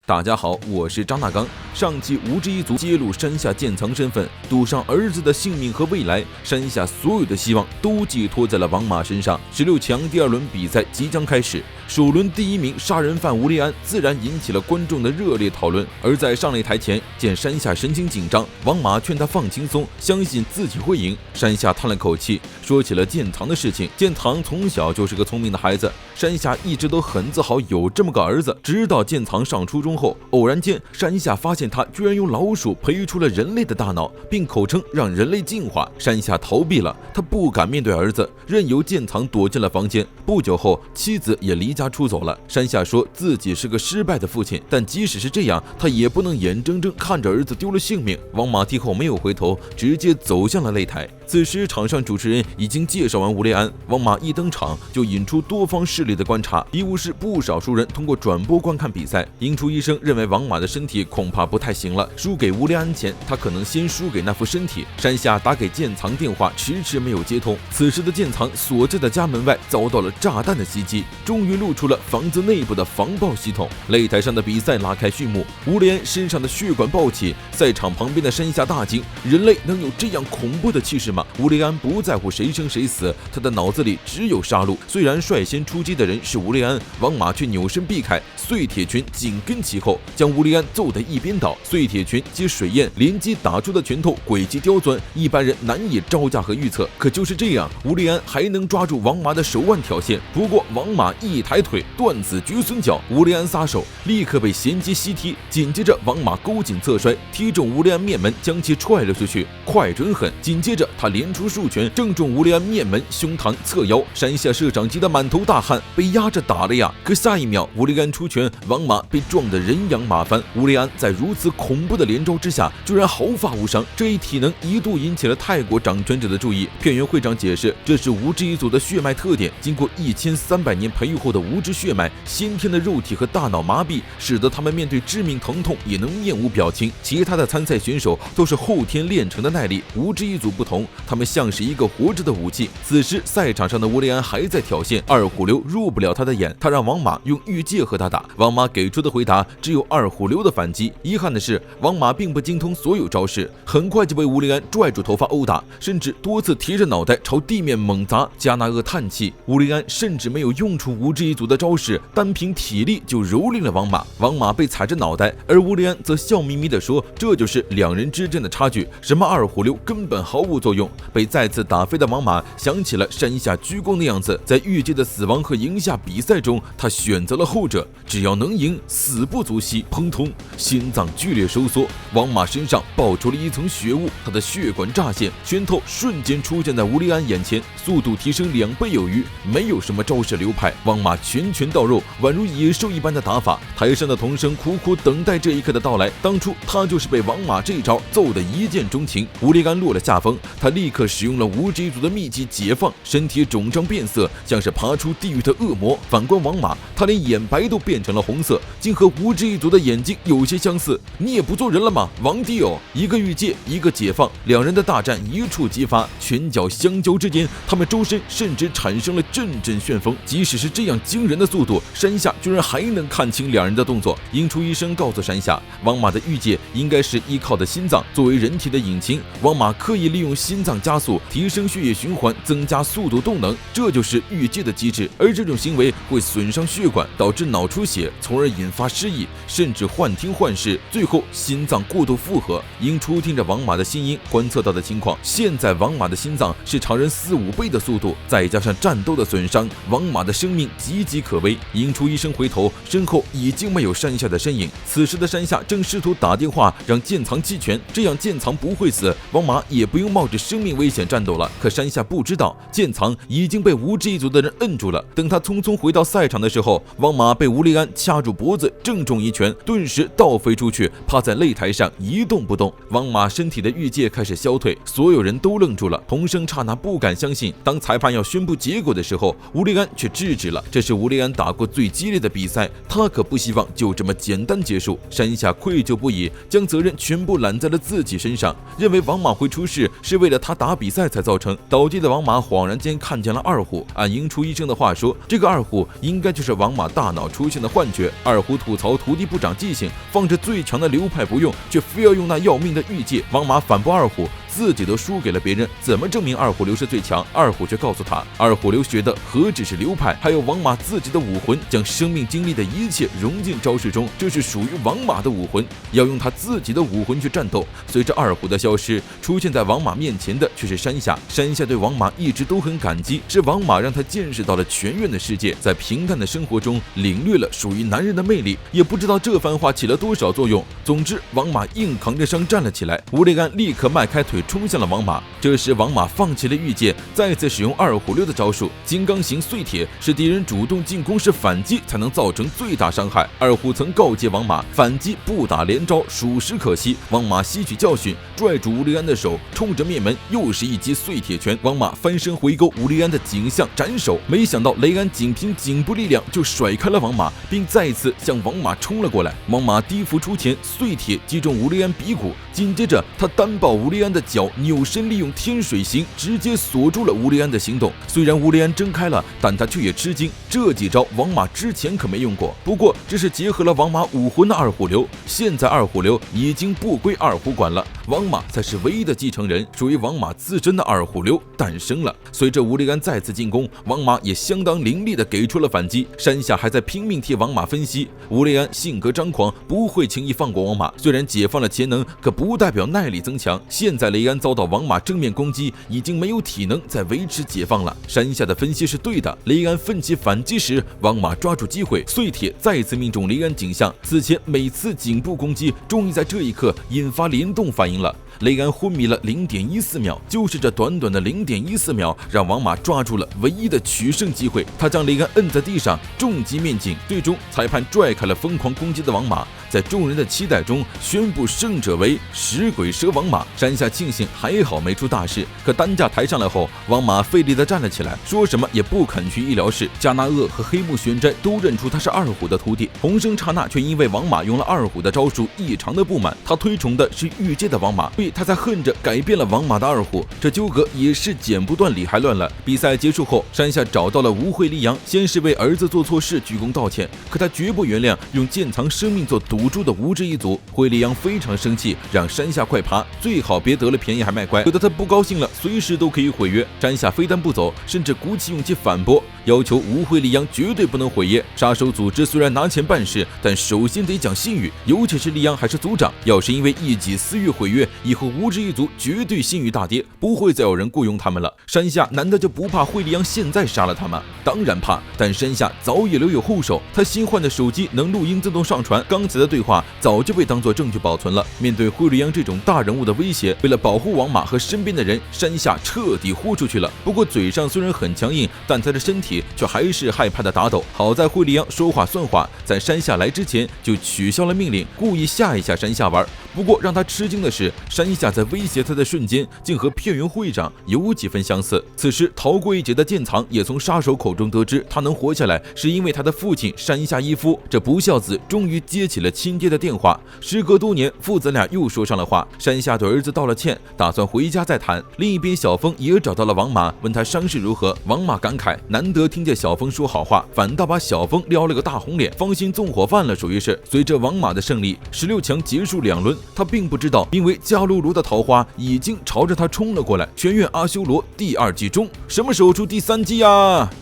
大家好，我是张大刚。上期无知一族揭露山下建藏身份，赌上儿子的性命和未来，山下所有的希望都寄托在了王马身上。16强第2轮比赛即将开始，首轮第1名杀人犯吴立安自然引起了观众的热烈讨论。而在上擂台前，见山下神情紧张，王马劝他放轻松，相信自己会赢。山下叹了口气，说起了建藏的事情。建藏从小就是个聪明的孩子，山下一直都很自豪有这么个儿子。直到建藏上初中后，偶然间山下发现他居然用老鼠培育出了人类的大脑，并口称让人类进化。山下逃避了，他不敢面对儿子，任由建藏躲进了房间。不久后，妻子也离家出走了。山下说自己是个失败的父亲，但即使是这样，他也不能眼睁睁看着儿子丢了性命。王马听后没有回头，直接走向了擂台。此时场上主持人已经介绍完吴立安，王马一登场就引出多方势力的观察。医务室不少熟人通过转播观看比赛，引出医生认为王马的身体恐怕不太行了，输给吴立安前，他可能先输给那副身体。山下打给建藏电话，迟迟没有接通。此时的建藏所在的家门外遭到了炸弹的袭击，终于露出了房子内部的防爆系统。擂台上的比赛拉开序幕，吴立安身上的血管爆起，赛场旁边的山下大惊：人类能有这样恐怖的气势吗？吴立安不在乎谁生谁死，他的脑子里只有杀戮。虽然率先出击的人是吴立安，王马却扭身避开，碎铁拳紧跟其后，将吴立安揍得一边倒。碎铁拳接水焰连击打出的拳头诡计刁钻，一般人难以招架和预测。可就是这样，吴立安还能抓住王马的手腕挑衅。不过王马一抬腿断子绝孙脚，吴立安撒手，立刻被衔接膝踢。紧接着王马勾颈侧摔，踢中吴立安面门，将其踹了出去，快准狠。紧接着他连出数拳，正中吴立安面门、胸膛、侧腰。山下社长急得满头大汗，被压着打了呀！可下一秒吴立安出拳，王马被撞得人仰马翻。吴立安在如此恐怖的连招之下，居然毫发无伤。这一体能一度引起了泰国掌权者的注意。片源会长解释，这是无知一族的血脉特点，经过1300年培育后的无知血脉，先天的肉体和大脑麻痹，使得他们面对致命疼痛也能面无表情。其他的参赛选手都是后天练成的耐力，无知一族不同，他们像是一个活着的武器。此时赛场上的吴立安还在挑衅，二虎流入不了他的眼，他让王马用玉戒和他打。王马给出的回答只有二虎流的反击。遗憾的是，王马并不精通所有招式，很快就被吴立安拽住头发殴打，甚至多次提着脑袋朝地面猛砸。加纳厄叹气，吴立安甚至没有用出无知一族的招式，单凭体力就蹂躏了王马。王马被踩着脑袋，而吴立安则笑眯眯地说，这就是两人之间的差距，什么二虎流根本毫无作用。被再次打飞的王马想起了山下鞠躬的样子，在玉阶的死亡和赢下比赛中，他选择了后者，只要能赢，死不足惜。砰通，心脏剧烈收缩，王马身上爆出了一层血雾，他的血管乍现，拳头瞬间出现在吴立安眼前，速度提升2倍有余，没有什么招式流派，王马拳拳到肉，宛如野兽一般的打法。台上的童声苦苦等待这一刻的到来，当初他就是被王马这招揍得一见钟情。吴立安落了下风，他立刻使用了无知一族的秘籍解放，身体肿胀变色，像是爬出地狱的恶魔。反观王马，他连眼白都变成了红色，竟和无知一族的眼睛有些相似。你也不做人了吗，王弟哦！一个御界，一个解放，两人的大战一触即发，拳脚相交之间，他们周身甚至产生了阵阵旋风。即使是这样惊人的速度，山下居然还能看清两人的动作。引出医生告诉山下，王马的御界应该是依靠的心脏作为人体的引擎，王马刻意利用心脏加速，提升血液循环，增加速度动能，这就是御界的机制。而这种行为会损伤血管，导致脑出血，从而引发失忆，甚至幻听幻视，最后心脏过度负荷。因初听着王马的心音观测到的情况，现在王马的心脏是常人4-5倍的速度，再加上战斗的损伤，王马的生命岌岌可危。引出医生回头，身后已经没有山下的身影。此时的山下正试图打电话让建藏弃权，这样建藏不会死，王马也不用冒着生命危险战斗了。可山下不知道，建藏已经被无知一族的人摁住了。等他匆匆回到赛场的时候，王马被吴立安掐住脖子，正中一拳，顿时倒飞出去，趴在擂台上一动不动。王马身体的玉戒开始消退，所有人都愣住了。童声刹那不敢相信，当裁判要宣布结果的时候，吴立安却制止了。这是吴立安打过最激烈的比赛，他可不希望就这么简单结束。山下愧疚不已，将责任全部揽在了自己身上，认为王马会出事是为了他打比赛才造成。倒地的王马恍然间看见了二虎，按营初医生的话说，这个二虎应该就是王马大脑出现的幻觉。二虎吐槽徒弟不长记性，放着最强的流派不用，却非要用那要命的玉戒。王马反驳二虎，自己都输给了别人，怎么证明二虎流是最强？二虎却告诉他，二虎流学的何止是流派，还有王马自己的武魂，将生命经历的一切融进招式中，这是属于王马的武魂，要用他自己的武魂去战斗。随着二虎的消失，出现在王马面前的却是山下。山下对王马一直都很感激，是王马让他见识到了全院的世界，在平淡的生活中领略了属于男人的魅力。也不知道这番话起了多少作用。总之，王马硬扛着伤站了起来，吴烈安立刻迈开腿冲向了王马。这时王马放弃了御剑，再次使用二虎流的招数金刚型碎铁，是敌人主动进攻时反击才能造成最大伤害。二虎曾告诫王马，反击不打连招属实可惜。王马吸取教训，拽住吴烈安的手，冲着面门又是一击碎铁拳。王马翻身回勾吴烈安的颈项斩首，没想到雷安仅凭颈部力量就甩开了王马，并再次向王马冲了过来。王马低伏出前，碎铁击中吴烈安鼻骨，紧接着他单抱吴烈安的脚，扭身利用天水形直接锁住了吴烈安的行动。虽然吴烈安睁开了，但他却也吃惊，这几招王马之前可没用过。不过这是结合了王马武魂的二虎流，现在二虎流已经不归二虎管了，王马才是唯一的继承人，属于王马自身的二虎流诞生了。随着吴烈安再次进攻，王马也相当凌厉地给出了反击。山下还在拼命替王马分析，吴烈安性格张狂，不会轻易放过王马，虽然解放了潜能，可不代表耐力增强。现在雷安遭到王马正面攻击，已经没有体能再维持解放了。山下的分析是对的，雷安奋起反击时，王马抓住机会，碎铁再次命中雷安颈项。此前每次颈部攻击，终于在这一刻引发联动反应了。雷安昏迷了 0.14 秒，就是这短短的 0.14 秒，让王马抓住了唯一的取胜机会。他将雷安摁在地上，重击面颈，最终裁判拽开了疯狂攻击的王马，在众人的期待中宣布胜者为食鬼蛇王马。山下庆幸还好没出大事，可担架抬上来后，王马费力地站了起来，说什么也不肯去医疗室。加纳厄和黑木玄斋都认出他是二虎的徒弟，洪生刹那却因为王马用了二虎的招数异常的不满，他推崇的是御界的王马，所以他才恨着改变了王马的二虎。这纠葛也是剪不断理还乱了。比赛结束后，山下找到了吴会利阳，先是为儿子做错事鞠躬道歉，可他绝不原谅用剑藏生命做赌注的无知一族。会利阳非常生气，让山下快爬，最好别得了便宜还卖乖，惹得他不高兴了，随时都可以毁约。山下非但不走，甚至鼓起勇气反驳，要求吴会利阳绝对不能毁约。杀手组织虽然拿钱办事，但首先得讲信誉，尤其是利阳还是族长，要是因为一己私欲毁约，以后无知一族绝对信誉大跌，不会再有人雇佣他们了。山下难道就不怕惠利阳现在杀了他吗？当然怕，但山下早已留有后手，他新换的手机能录音自动上传，刚才的对话早就被当作证据保存了。面对惠利阳这种大人物的威胁，为了保护王马和身边的人，山下彻底豁出去了。不过嘴上虽然很强硬，但他的身体却还是害怕的打抖。好在惠利阳说话算话，在山下来之前就取消了命令，故意吓一下山下玩。不过让他吃惊的是，山下在威胁他的瞬间，竟和片原会长有几分相似。此时逃过一劫的剑藏也从杀手口中得知，他能活下来是因为他的父亲山下一夫。这不孝子终于接起了亲爹的电话。时隔多年，父子俩又说上了话。山下对儿子道了歉，打算回家再谈。另一边，小峰也找到了王马，问他伤势如何。王马感慨，难得听见小峰说好话，反倒把小峰撩了个大红脸，芳心纵火犯了，属于是。随着王马的胜利，16强结束2轮，他并不知道，因为加鲁罗的桃花已经朝着他冲了过来。全院阿修罗第2季中，什么时候出第3季啊？